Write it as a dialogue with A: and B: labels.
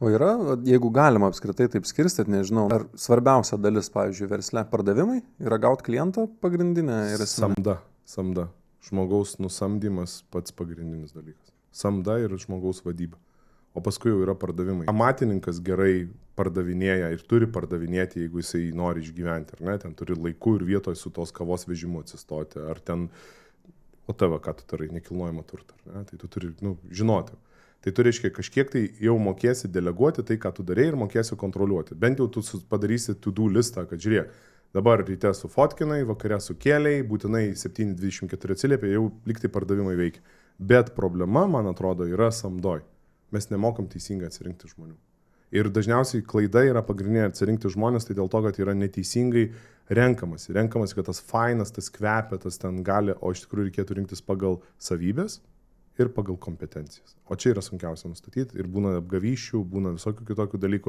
A: O yra, jeigu galima apskritai taip skirstyti, nežinau, ar svarbiausia dalis, pavyzdžiui, versle pardavimai yra gauti klientą pagrindinė ir esmė?
B: Samda. Žmogaus nusamdymas pats pagrindinis dalykas. Samda ir žmogaus vadyba. O paskui jau yra pardavimai. Amatininkas gerai pardavinėja ir turi pardavinėti, jeigu jisai nori išgyventi, ar ne? Ten turi laiku ir vietoje su tos kavos vežimu atsistoti, ar ten, o tave, ką tu tarai, nekilnojamą turtą, ar ne? Tai tu turi, žinoti. Tai tu reiškia kažkiek tai jau mokėsi deleguoti tai, ką tu darei ir mokėsi kontroliuoti. Bent jau tu padarysi to-do listą, kad žiūrėk, dabar ryte sufotkinai, vakare sukėliai, būtinai 7:24 atsiliepia, jau liktai pardavimai veikia. Bet problema, man atrodo, yra samdoj. Mes nemokam teisingai atsirinkti žmonių. Ir dažniausiai klaida yra pagrindinė atsirinkti žmonės, tai dėl to, kad yra neteisingai renkamasi. Renkamasi, kad tas fainas, tas kvepia, tas ten gali, o iš tikrųjų reikėtų rinktis pagal savybės ir pagal kompetencijas. O čia yra sunkiausia nustatyti ir būna apgavysčių, būna visokių kitokių dalykų.